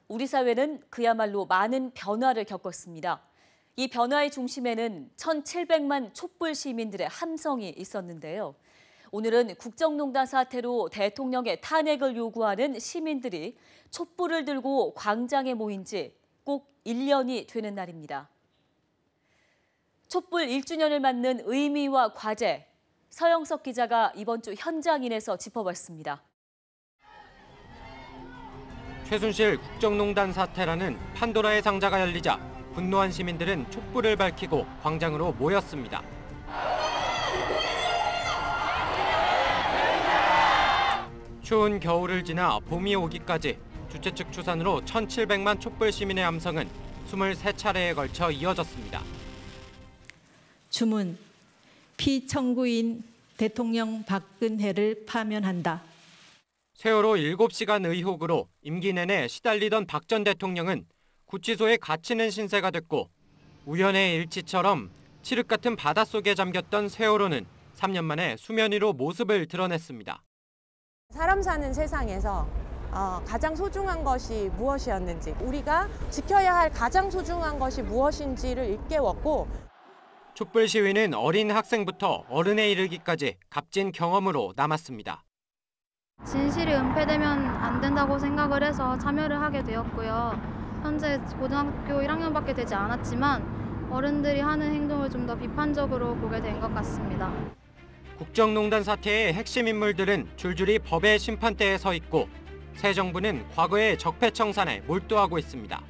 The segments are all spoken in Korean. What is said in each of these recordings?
우리 사회는 그야말로 많은 변화를 겪었습니다. 이 변화의 중심에는 1,700만 촛불 시민들의 함성이 있었는데요. 오늘은 국정농단 사태로 대통령의 탄핵을 요구하는 시민들이 촛불을 들고 광장에 모인 지 꼭 1년이 되는 날입니다. 촛불 1주년을 맞는 의미와 과제, 서영석 기자가 이번 주 현장인에서 짚어봤습니다. 최순실 국정농단 사태라는 판도라의 상자가 열리자 분노한 시민들은 촛불을 밝히고 광장으로 모였습니다. 추운 겨울을 지나 봄이 오기까지 주최 측 추산으로 1,700만 촛불 시민의 함성은 23차례에 걸쳐 이어졌습니다. 주문, 피청구인 대통령 박근혜를 파면한다. 세월호 7시간 의혹으로 임기 내내 시달리던 박 전 대통령은 구치소에 갇히는 신세가 됐고 우연의 일치처럼 칠흑 같은 바닷속에 잠겼던 세월호는 3년 만에 수면 위로 모습을 드러냈습니다. 사람 사는 세상에서 가장 소중한 것이 무엇이었는지, 우리가 지켜야 할 가장 소중한 것이 무엇인지를 일깨웠고, 촛불 시위는 어린 학생부터 어른에 이르기까지 값진 경험으로 남았습니다. 진실이 은폐되면 안 된다고 생각을 해서 참여를 하게 되었고요. 현재 고등학교 1학년밖에 되지 않았지만 어른들이 하는 행동을 좀 더 비판적으로 보게 된 것 같습니다. 국정농단 사태의 핵심 인물들은 줄줄이 법의 심판대에 서 있고 새 정부는 과거의 적폐청산에 몰두하고 있습니다.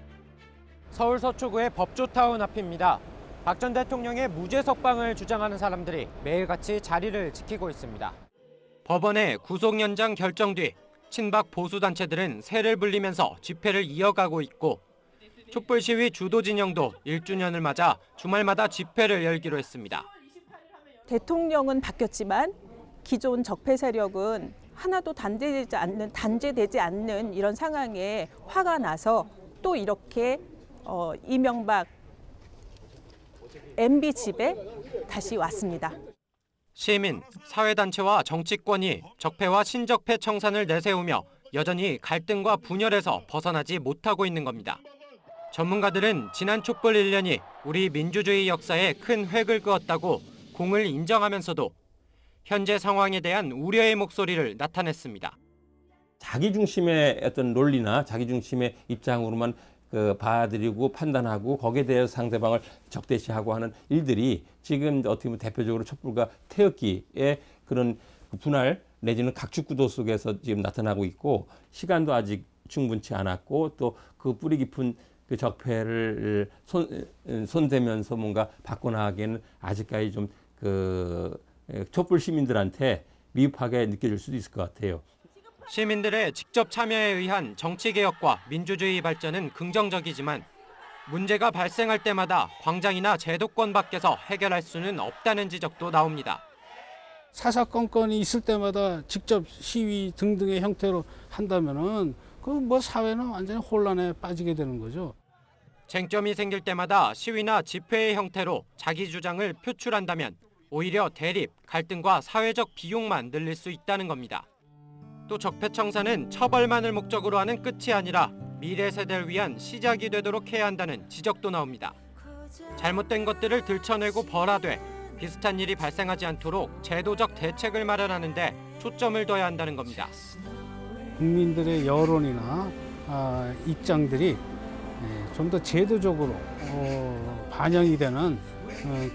서울 서초구의 법조타운 앞입니다. 박 전 대통령의 무죄 석방을 주장하는 사람들이 매일같이 자리를 지키고 있습니다. 법원의 구속 연장 결정 뒤 친박 보수단체들은 새를 불리면서 집회를 이어가고 있고 촛불 시위 주도 진영도 1주년을 맞아 주말마다 집회를 열기로 했습니다. 대통령은 바뀌었지만 기존 적폐 세력은 하나도 단죄되지 않는 이런 상황에 화가 나서 또 이렇게 이명박 MB 집에 다시 왔습니다. 시민, 사회단체와 정치권이 적폐와 신적폐 청산을 내세우며 여전히 갈등과 분열에서 벗어나지 못하고 있는 겁니다. 전문가들은 지난 촛불 1년이 우리 민주주의 역사에 큰 획을 그었다고 공을 인정하면서도 현재 상황에 대한 우려의 목소리를 나타냈습니다. 자기 중심의 어떤 논리나 자기 중심의 입장으로만 봐드리고 판단하고 거기에 대해서 상대방을 적대시하고 하는 일들이 지금 어떻게 보면 대표적으로 촛불과 태극기의 그런 분할 내지는 각축구도 속에서 지금 나타나고 있고 시간도 아직 충분치 않았고 또 그 뿌리 깊은 그 적폐를 손대면서 뭔가 바꿔나가기에는 아직까지 좀 촛불 시민들한테 미흡하게 느껴질 수도 있을 것 같아요. 시민들의 직접 참여에 의한 정치개혁과 민주주의 발전은 긍정적이지만 문제가 발생할 때마다 광장이나 제도권 밖에서 해결할 수는 없다는 지적도 나옵니다. 사사건건이 있을 때마다 직접 시위 등등의 형태로 한다면은 그 사회는 완전히 혼란에 빠지게 되는 거죠. 쟁점이 생길 때마다 시위나 집회의 형태로 자기 주장을 표출한다면 오히려 대립, 갈등과 사회적 비용만 늘릴 수 있다는 겁니다. 또 적폐청산은 처벌만을 목적으로 하는 끝이 아니라 미래 세대를 위한 시작이 되도록 해야 한다는 지적도 나옵니다. 잘못된 것들을 들춰내고 벌하되 비슷한 일이 발생하지 않도록 제도적 대책을 마련하는 데 초점을 둬야 한다는 겁니다. 국민들의 여론이나 입장들이 좀 더 제도적으로 반영이 되는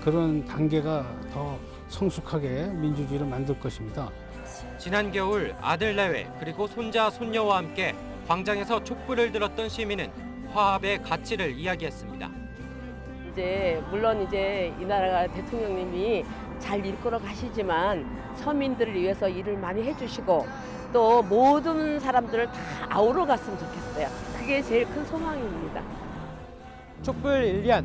그런 단계가 더 성숙하게 민주주의를 만들 것입니다. 지난 겨울 아들 내외 그리고 손자 손녀와 함께 광장에서 촛불을 들었던 시민은 화합의 가치를 이야기했습니다. 물론 이 나라가 대통령님이 잘 이끌어 가시지만 서민들을 위해서 일을 많이 해주시고 또 모든 사람들을 다 아우러 갔으면 좋겠어요. 그게 제일 큰 소망입니다. 촛불 1년,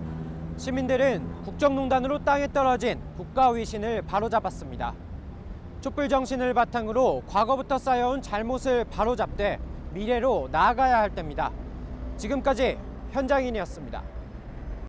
시민들은 국정농단으로 땅에 떨어진 국가 위신을 바로잡았습니다. 촛불 정신을 바탕으로 과거부터 쌓여온 잘못을 바로잡되 미래로 나아가야 할 때입니다. 지금까지 현장인이었습니다.